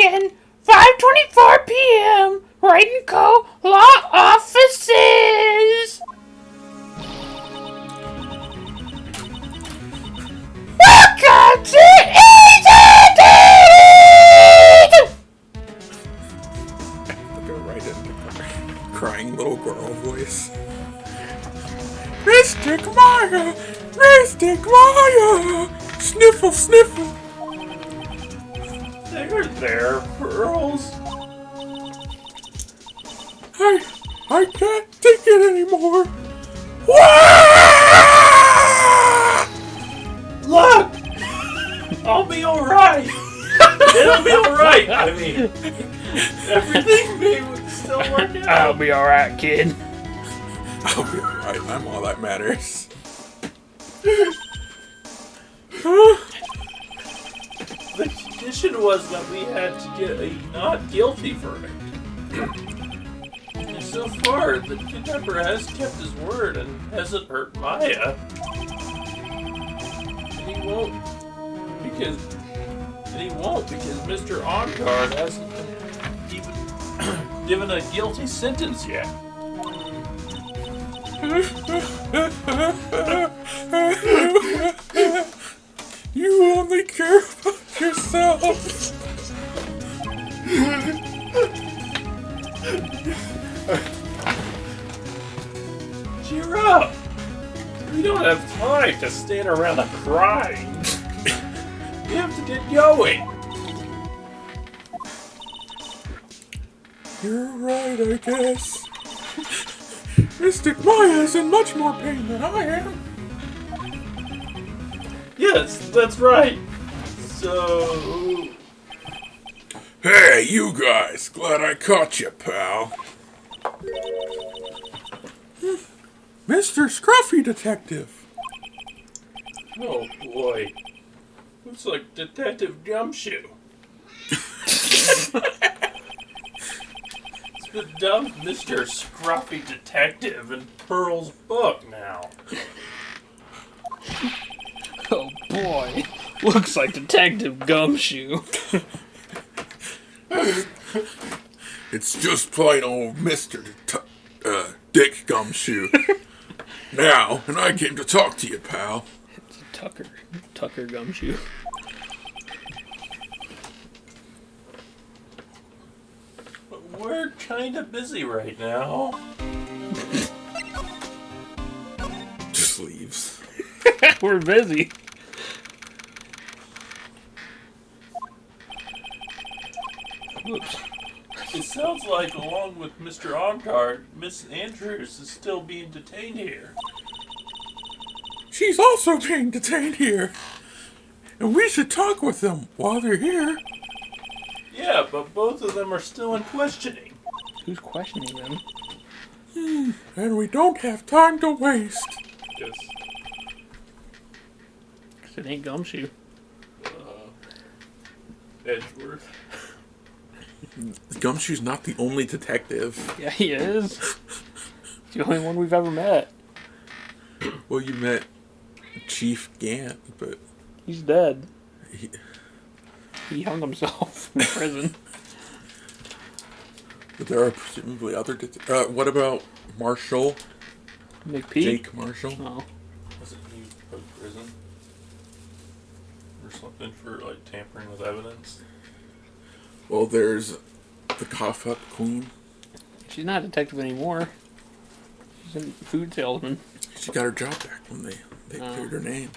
again. 5:24 p.m. Wright & Co. Law Offices. Welcome to EJD! Go right into crying little girl voice. Mystic Maya! Mystic Maya! Sniffle, sniffle! There, Pearls. I can't take it anymore! Look! I'll be alright! It'll be alright! I mean, everything may still work out. I'll be alright, kid. I'll be alright. I'm all that matters. The condition was that we had to get a not guilty verdict. And so far, the kidnapper has kept his word and hasn't hurt Maya. And he won't because Mr. On-Guard hasn't even given a guilty sentence yet. You only care about yourself! Cheer up! We don't have time to stand around and crying. We have to get going. You're right, I guess. Mystic Maya is in much more pain than I am. Yes, that's right. So... Hey, you guys. Glad I caught you, pal. Mr. Scruffy Detective. Oh boy. Looks like Detective Gumshoe. It's been dubbed Mr. Scruffy Detective in Pearl's book now. Oh boy. Looks like Detective Gumshoe. It's just plain old Mr. Dick Gumshoe. Now, and I came to talk to you, pal. It's Tucker Gumshoe. But we're kinda busy right now. Just leaves. We're busy. Whoops. It sounds like, along with Mr. On-Guard, Miss Andrews is still being detained here. She's also being detained here. And we should talk with them while they're here. Yeah, but both of them are still in questioning. Who's questioning them? And we don't have time to waste. Yes. 'Cause it ain't Gumshoe. Edgeworth. Gumshoe's not the only detective. Yeah, he is. It's the only one we've ever met. Well, you met Chief Gant, but He's dead. He hung himself in prison. but there are presumably other what about Marshall? McPee? Jake Marshall? Oh. Was it he put in prison? Or something for, like, tampering with evidence? Well, there's the Cough Up Queen. She's not a detective anymore. She's a food salesman. She got her job back when they cleared her name.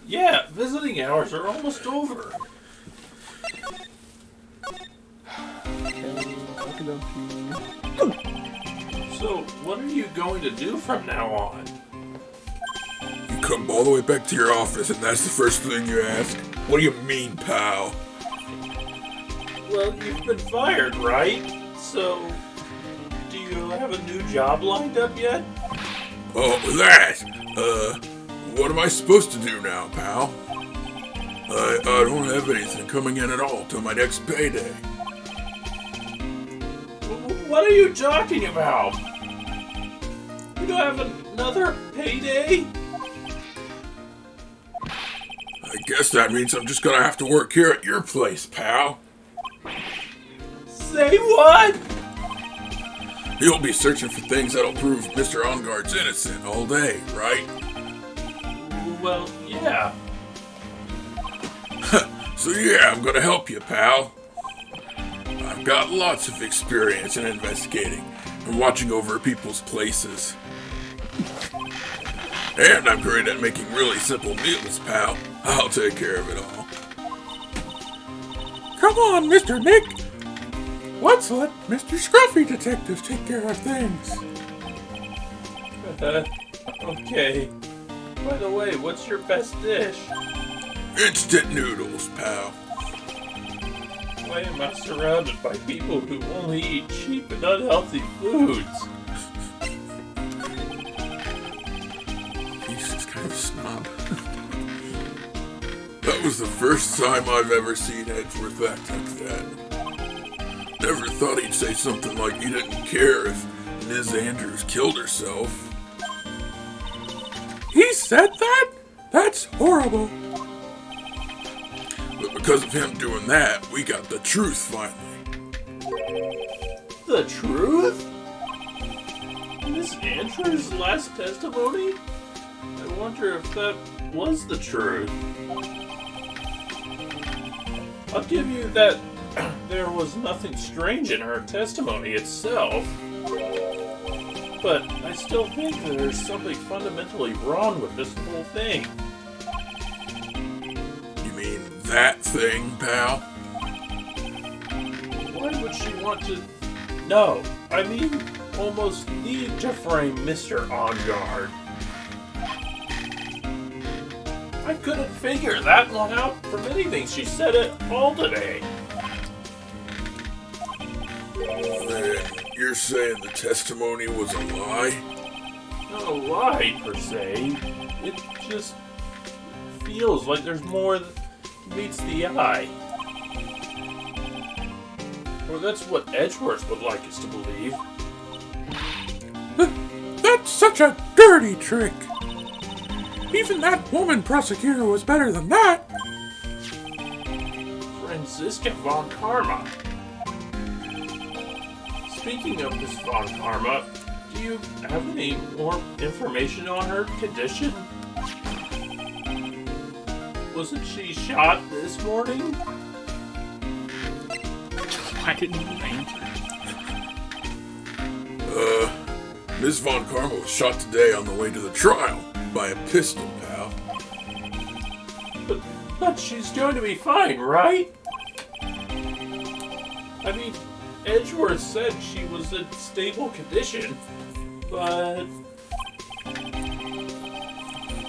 Yeah, visiting hours are almost over. So, what are you going to do from now on? You come all the way back to your office, and that's the first thing you ask? What do you mean, pal? Well, you've been fired, right? So, do you have a new job lined up yet? Oh, that! What am I supposed to do now, pal? I don't have anything coming in at all till my next payday. What are you talking about? You don't have another payday? I Guess that means I'm just gonna have to work here at your place, pal. Say what? You'll be searching for things that'll prove Mr. Onguard's innocent all day, right? Well, yeah. So yeah, I'm gonna help you, pal. I've got lots of experience in investigating and watching over people's places. And I'm great at making really simple meals, pal. I'll take care of it all. Come on, Mr. Nick. Let's let Mr. Scruffy Detective take care of things. Okay. By the way, what's your best dish? Instant noodles, pal. Why am I surrounded by people who only eat cheap and unhealthy foods? He's just kind of a snob. That was the first time I've ever seen Edgeworth act like that. Never thought he'd say something like he didn't care if Ms. Andrews killed herself. He said that? That's horrible. But because of him doing that, we got the truth finally. The truth? Miss Andrews' last testimony? I wonder if that was the truth. I'll give you that there was nothing strange in her testimony itself. But I still think there's something fundamentally wrong with this whole thing. You mean that thing, pal? Why would she want to... No, I mean, almost need to frame Mr. Onguard. I couldn't figure that one out from anything she said at all today. You're saying the testimony was a lie? Not a lie, per se. It just feels like there's more that meets the eye. Or that's what Edgeworth would like us to believe. That's such a dirty trick. Even that woman prosecutor was better than that. Franziska von Karma. Speaking of Miss von Karma, do you have any more information on her condition? Wasn't she shot this morning? Why didn't you answer? Ms. von Karma was shot today on the way to the trial by a pistol, pal. But she's going to be fine, right? I mean, Edgeworth said she was in stable condition, but...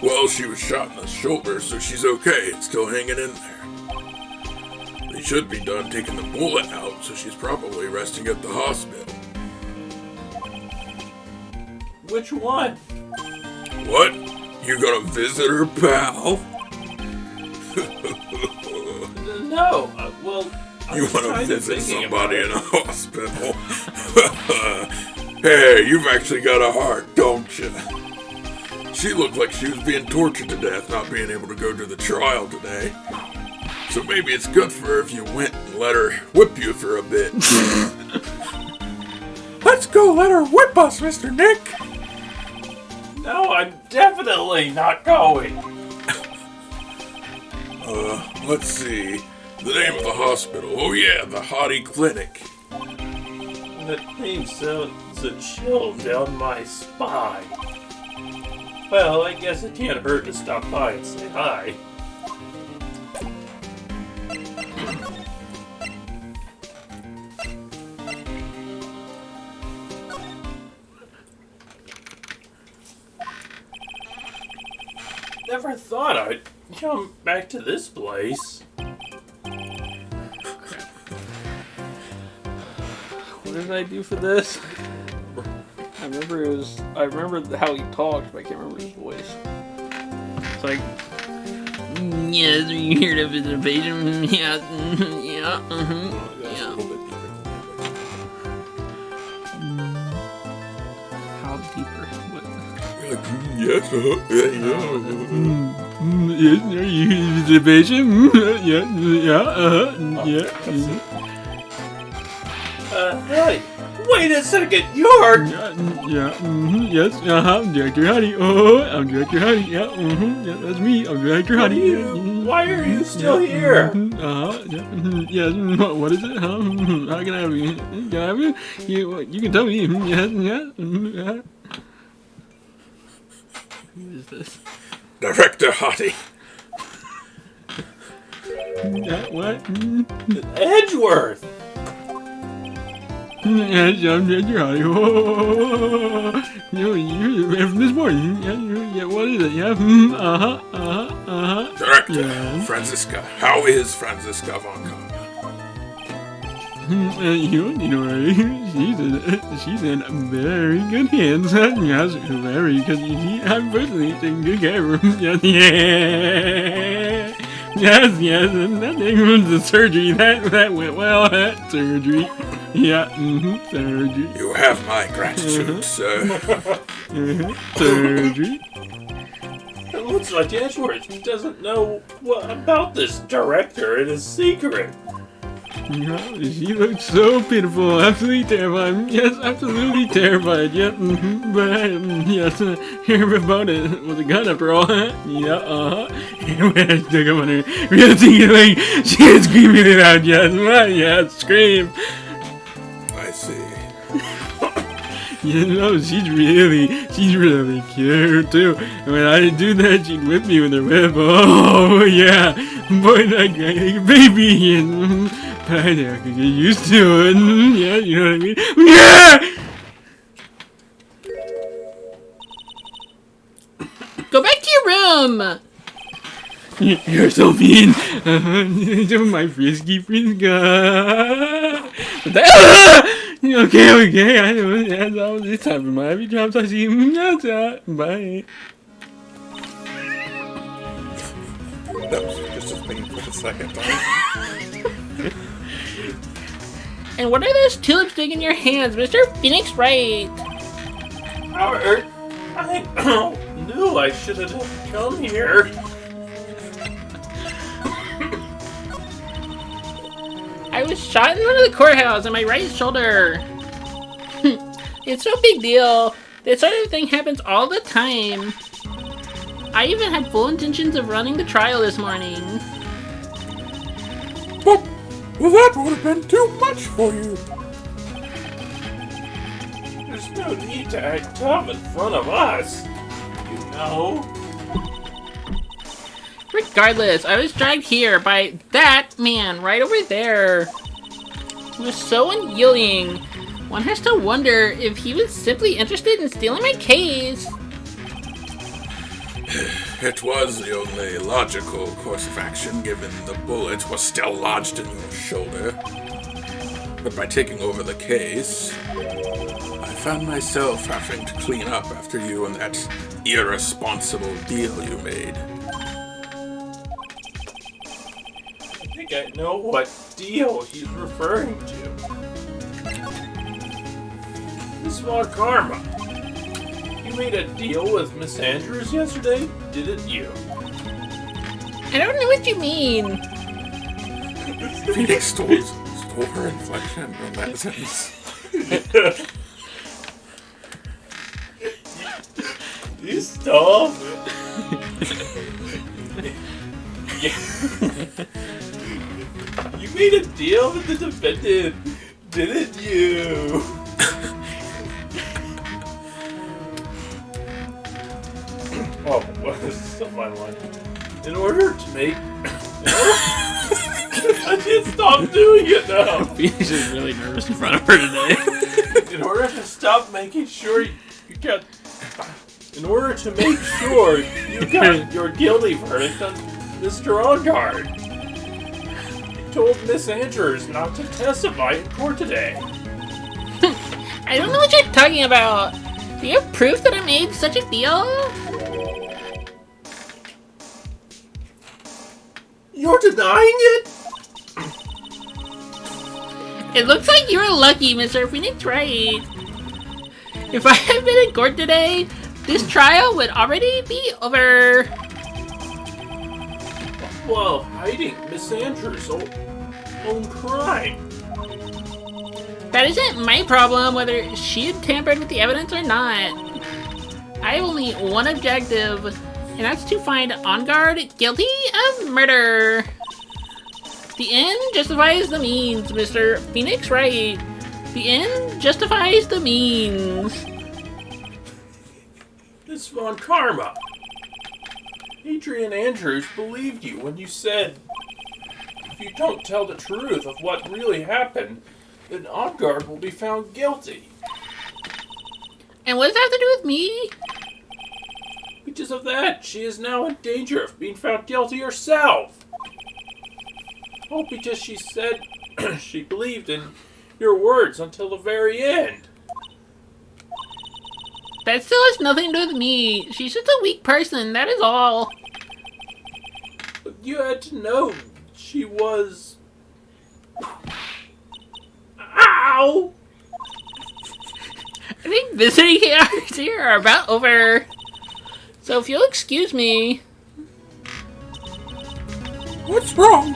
Well, she was shot in the shoulder, so she's okay and still hanging in there. They should be done taking the bullet out, so she's probably resting at the hospital. Which one? What? You gonna visit her, pal? No, well... You wanna visit somebody in a hospital? Hey, you've actually got a heart, don't you? She looked like she was being tortured to death, not being able to go to the trial today. So maybe it's good for her if you went and let her whip you for a bit. Let's go let her whip us, Mr. Nick. No, I'm definitely not going. Let's see. The name of the hospital. Oh yeah, the Hotti Clinic. That name sends a chill down my spine. Well, I guess it can't hurt to stop by and say hi. Never thought I'd come back to this place. What did I do for this? I remember how he talked, but I can't remember his voice. It's like, yes, you hear the visitation? Yeah, yeah, yeah. How deeper? What? Yes, yeah. Yes, are you the patient? Yeah. Hey, wait a second, you're... Yes, I'm Director Hotti. Oh, I'm Director Hotti. Yeah, that's me. I'm Director Hotti. Why are you still here? Yes, what is it? How can I have you? Can I have you? You can tell me. Yes. Who is this? Director Hotti. What? Edgeworth! Yes, I'm Director Hotti. Oh, you're the man from this morning. Yeah, what is it? Yeah, Director, Yeah. Franziska. How is Franziska von Karma? She's in very good hands. Yes, very, because I'm personally taking good care of her. Yes, and that thing was the surgery. That went well, that surgery. Yeah, surgery. You have my gratitude, sir. Surgery. It looks like Edgeworth doesn't know what about this director. It is secret. Yeah, she looked so pitiful, absolutely terrified. Yes, absolutely terrified. Yep, but yes, her opponent was a gun after all. Yeah, And when I stuck up on her, real thinking like she was screaming it out. Yes, scream. I see. She's really cute too. And when I do that, she'd whip me with her whip. Oh yeah, boy, that guy like a baby. And I never could get used to it. Yeah, you know what I mean? Yeah! Go back to your room! You're so mean! My frisky Friska! Okay, I know. That's all this time for my every drops I see. Bye. That was just as painful the second time. And what are those tulips doing in your hands, Mr. Phoenix Wright? Howard, I knew I should have come here. I was shot in front of the courthouse on my right shoulder. It's no big deal. This sort of thing happens all the time. I even had full intentions of running the trial this morning. But, well, that would have been too much for you. There's no need to act tough in front of us. You know? Regardless, I was dragged here by that man right over there. He was so unyielding. One has to wonder if he was simply interested in stealing my case. It was the only logical course of action given the bullet was still lodged in your shoulder. But by taking over the case, I found myself having to clean up after you and that irresponsible deal you made. I think I know what deal he's referring to. Miss Von Karma. You made a deal with Miss Andrews yesterday, didn't you? I don't know what you mean. Phoenix stole her inflection from that sentence. You stole You made a deal with the defendant, didn't you? Oh, what is still my line? In order to make... I can't stop doing it now! Phoenix is really nervous in front of her today. In order to stop making sure you got... In order to make sure you got your guilty verdict on Mr. Ongard, you told Miss Andrews not to testify in court today. I don't know what you're talking about. Do you have proof that I made such a deal? You're denying it? It looks like you were lucky, Mr. Phoenix Wright. If I had been in court today, this trial would already be over. while hiding Miss Andrews' own crime. That isn't my problem whether she had tampered with the evidence or not. I have only one objective, and that's to find On Guard guilty of murder. The end justifies the means, Mr. Phoenix Wright. The end justifies the means. Miss Von Karma. Adrian Andrews believed you when you said, if you don't tell the truth of what really happened, then On Guard will be found guilty. And what does that have to do with me? Because of that, she is now in danger of being found guilty herself. Oh, because she said she believed in your words until the very end. That still has nothing to do with me. She's just a weak person, that is all. But you had to know she was... Ow! I think visiting hours here are about over. So if you'll excuse me. What's wrong?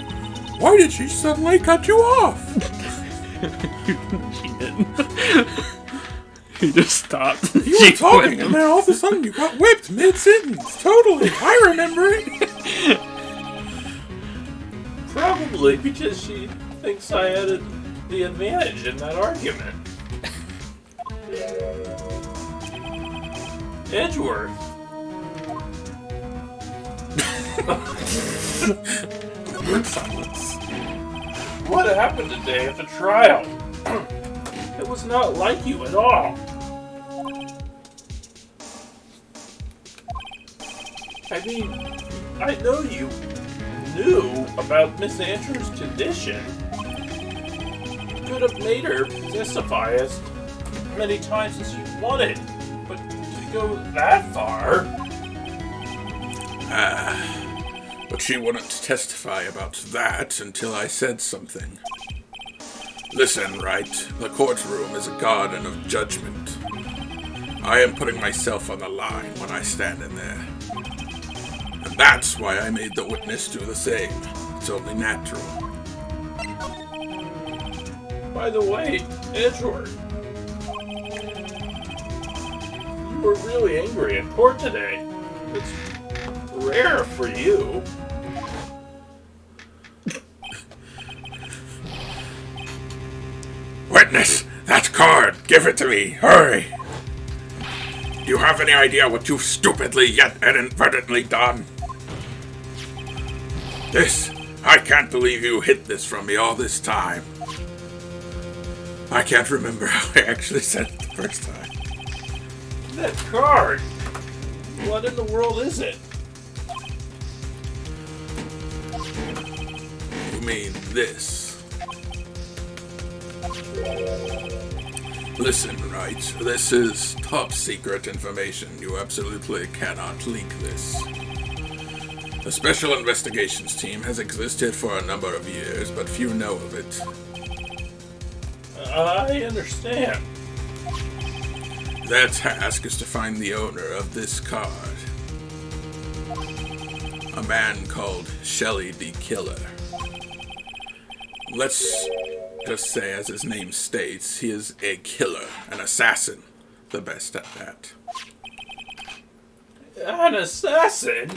Why did she suddenly cut you off? She didn't. He just stopped. You were talking and then all of a sudden you got whipped mid-sentence. Totally. I remember it. Probably because she thinks I had the advantage in that argument. Edgeworth. Silence. What happened today at the trial? It was not like you at all. I mean, I know you knew about Miss Andrews' condition. You could have made her testify as many times as you wanted, but to go that far... But she wouldn't testify about that until I said something. Listen, Wright, the courtroom is a garden of judgment. I am putting myself on the line when I stand in there. And that's why I made the witness do the same. It's only natural. By the way, Edgeworth, you were really angry in court today. It's rare for you. Witness, that card! Give it to me! Hurry! Do you have any idea what you've stupidly yet inadvertently done? I can't believe you hid this from me all this time. I can't remember how I actually said it the first time. That card! What in the world is it? You mean this? Listen, Wright, this is top secret information. You absolutely cannot leak this. The Special Investigations Team has existed for a number of years, but few know of it. I understand. Their task is to find the owner of this card. A man called Shelley the Killer. Let's just say, as his name states, he is a killer, an assassin. The best at that. An assassin?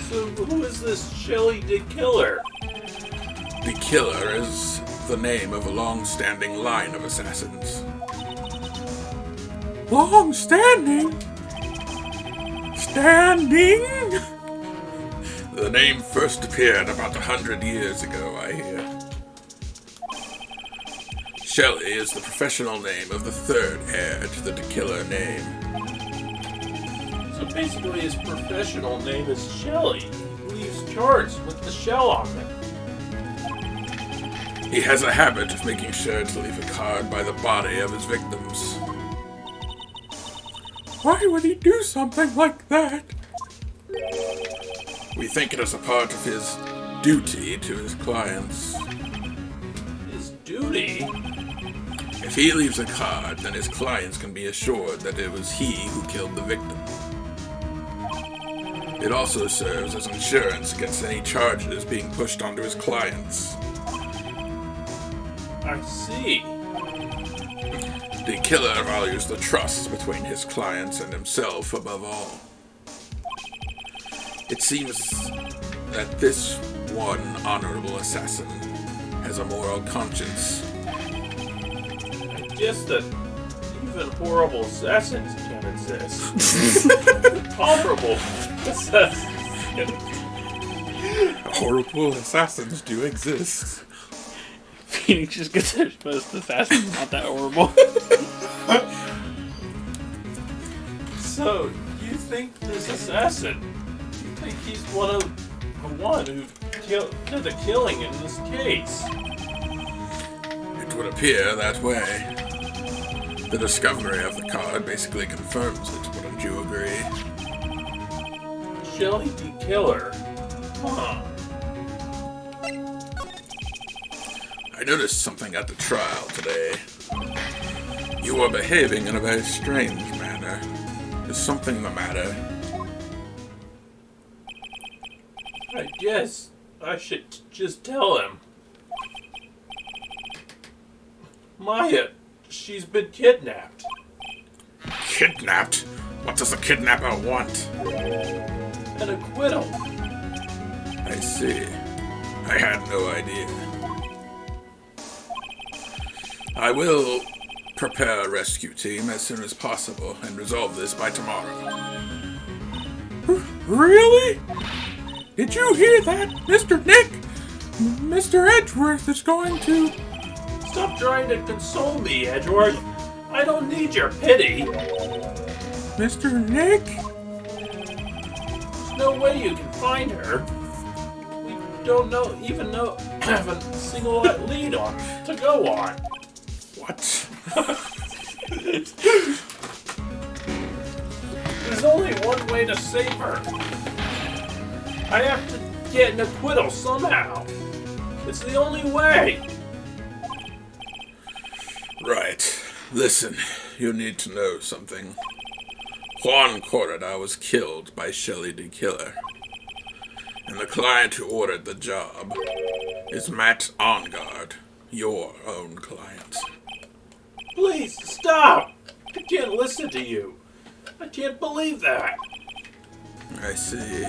So who is this Shelley the Killer? The Killer is the name of a long-standing line of assassins. Long-standing? Standing? The name first appeared about 100 years ago, I hear. Shelley is the professional name of the third heir to the Killer name. So basically his professional name is Shelley. He leaves charts with the shell on them. He has a habit of making sure to leave a card by the body of his victims. Why would he do something like that? We think it is a part of his duty to his clients. His duty? If he leaves a card, then his clients can be assured that it was he who killed the victim. It also serves as insurance against any charges being pushed onto his clients. I see. The killer values the trust between his clients and himself above all. It seems that this one honorable assassin has a moral conscience. I guess that even horrible assassins can exist. Honorable assassins can exist. Horrible assassins do exist. Phoenix just gets their most assassins not that horrible. So, you think this assassin, you think he's the one who did the killing in this case? It would appear that way. The discovery of the card basically confirms it, wouldn't you agree? Shelley the killer. Huh. I noticed something at the trial today. You were behaving in a very strange manner. Is something the matter? I guess I should just tell him. Maya, she's been kidnapped. Kidnapped? What does the kidnapper want? An acquittal. I see. I had no idea. I will prepare a rescue team as soon as possible and resolve this by tomorrow. Really? Did you hear that, Mr. Nick? Mr. Edgeworth is going to... Stop trying to console me, Edgeworth. I don't need your pity. Mr. Nick? There's no way you can find her. We don't have a single lead to go on. What? There's only one way to save her. I have to get an acquittal somehow. It's the only way. Right. Listen, you need to know something. Juan Corrida was killed by Shelley the Killer. And the client who ordered the job is Matt Ongard, your own client. Please, stop! I can't listen to you. I can't believe that. I see.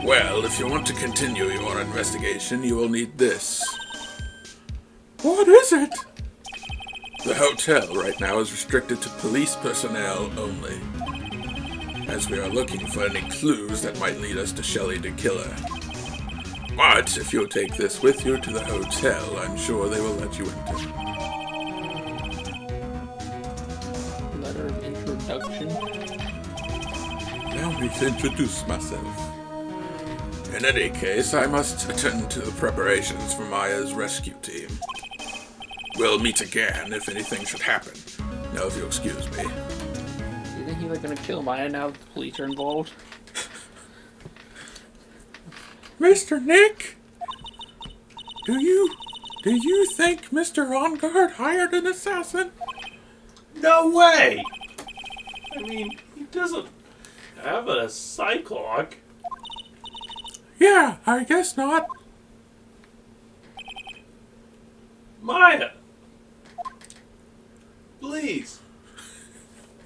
Well, if you want to continue your investigation, you will need this. What is it? The hotel right now is restricted to police personnel only, as we are looking for any clues that might lead us to Shelley the Killer. But if you'll take this with you to the hotel, I'm sure they will let you enter. Letter of introduction. Allow me to introduce myself. In any case, I must attend to the preparations for Maya's rescue team. We'll meet again if anything should happen. Now, if you'll excuse me. Do you think he's gonna kill Maya now that the police are involved? Mr. Nick? Do you think Mr. Ongard hired an assassin? No way! I mean, he doesn't have a cyclock. Yeah, I guess not. Maya! Please!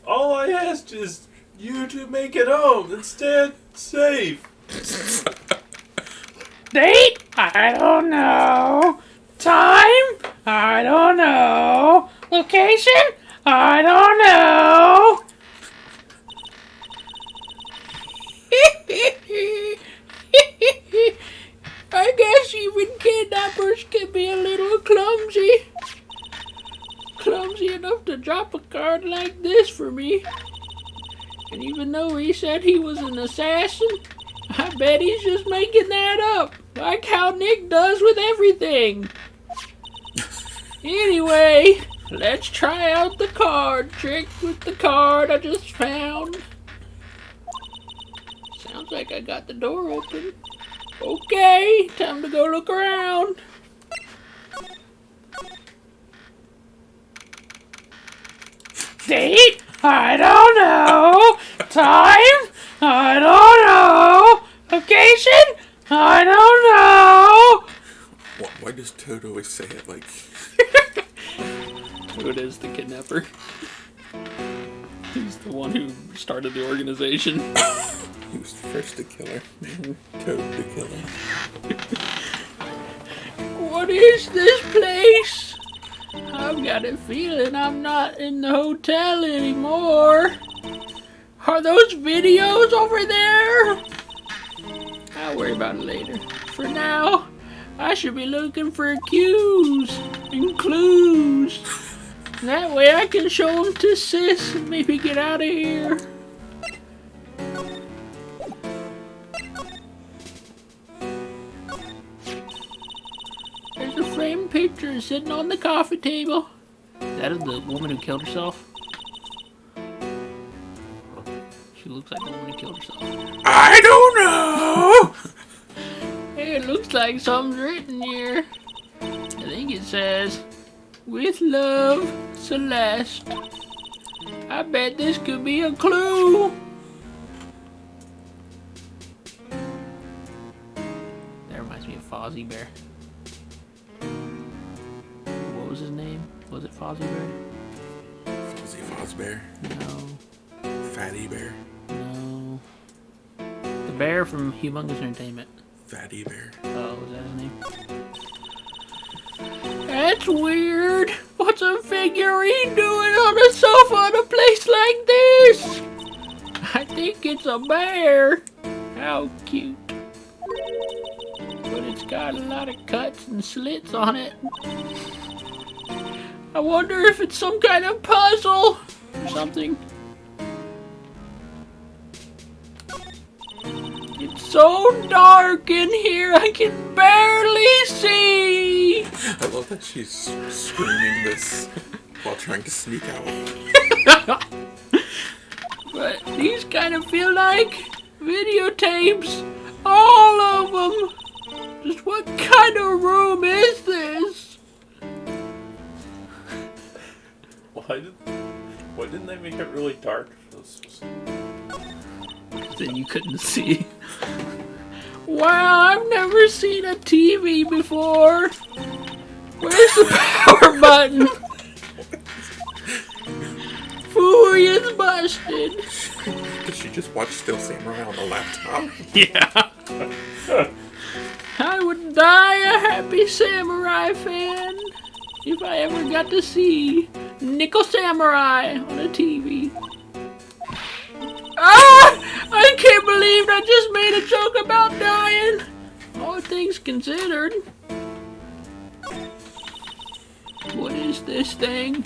All I asked is you to make it home and stay safe. Date? I don't know. Time? I don't know. Location? I don't know. I guess even kidnappers can be a little clumsy. Clumsy enough to drop a card like this for me. And even though he said he was an assassin, I bet he's just making that up, like how Nick does with everything. Anyway, let's try out the card trick with the card I just found. Sounds like I got the door open. Okay, time to go look around. Date? I don't know. Time? I don't know. Location? I don't know. Why does Toad always say it like... Toad is the kidnapper. He's the one who started the organization. He was the first to kill her. Toad the killer. What is this place? I've got a feeling I'm not in the hotel anymore. Are those videos over there? I'll worry about it later. For now, I should be looking for cues and clues. That way I can show them to Sis and maybe get out of here. There's a framed picture sitting on the coffee table. Is that the woman who killed herself? She looks like the woman who killed herself. I don't know! Hey, it looks like something's written here. I think it says, "With love, Celeste." I bet this could be a clue. That reminds me of Fozzie Bear. What was his name? Was it Fozzie Bear? Fuzzy Fozbear. No. Fatty Bear. No. The bear from Humongous Entertainment. Fatty Bear. Oh, was that his name? That's weird. What's a figurine doing on a sofa in a place like this? I think it's a bear. How cute. But it's got a lot of cuts and slits on it. I wonder if it's some kind of puzzle or something. It's so dark in here, I can barely see. I love that she's screaming this while trying to sneak out. But these kind of feel like videotapes. All of them. Just what kind of room is this? Why didn't they make it really dark? Then you couldn't see. Wow, I've never seen a TV before. Where's the power button? Fooey is busted. Did she just watch Still Samurai on the laptop? Yeah. I would die a happy samurai fan if I ever got to see Nickel Samurai on a TV. Ah! I can't believe I just made a joke about dying. All things considered. What is this thing?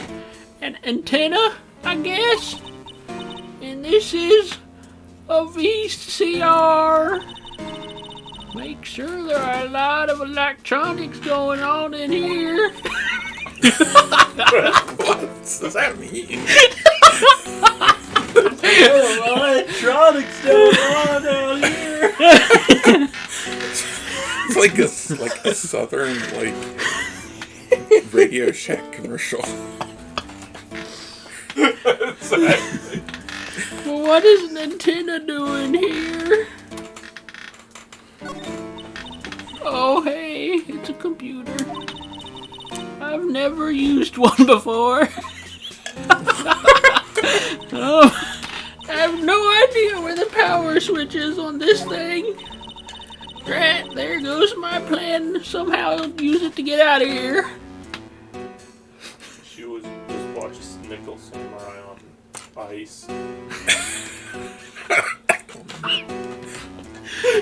An antenna, I guess? And this is a VCR. Make sure there are a lot of electronics going on in here. What does that mean? Electronics going on out here. It's like a southern Radio Shack commercial. Well, what is an antenna doing here? Oh, hey, it's a computer. I've never used one before. Oh, I have no idea where the power switch is on this thing. Right, there goes my plan. Somehow use it to get out of here. She was just watching Nickel Samurai on ice.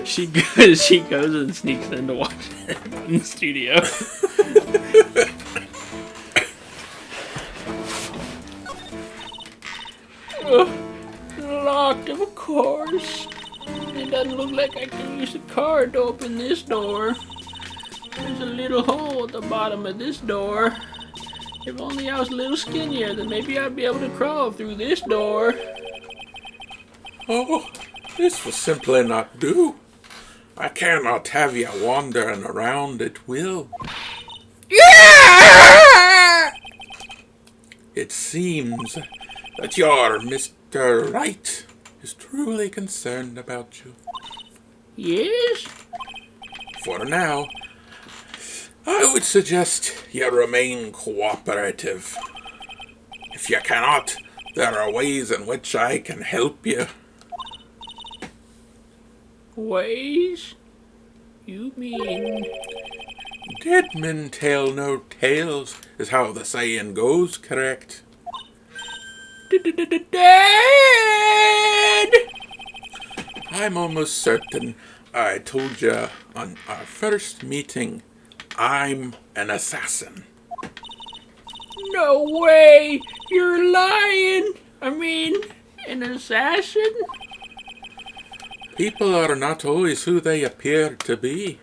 She goes and sneaks in to watch it in the studio. Locked, of course. It doesn't look like I can use a card to open this door. There's a little hole at the bottom of this door. If only I was a little skinnier, then maybe I'd be able to crawl through this door. Oh, this will simply not do. I cannot have you wandering around at will. Yeah! It seems that your Mr. Wright is truly concerned about you. Yes? For now, I would suggest you remain cooperative. If you cannot, there are ways in which I can help you. Ways? You mean... Dead men tell no tales, is how the saying goes, correct? Dad! I'm almost certain I told you on our first meeting, I'm an assassin. No way! You're lying! I mean, an assassin? People are not always who they appear to be.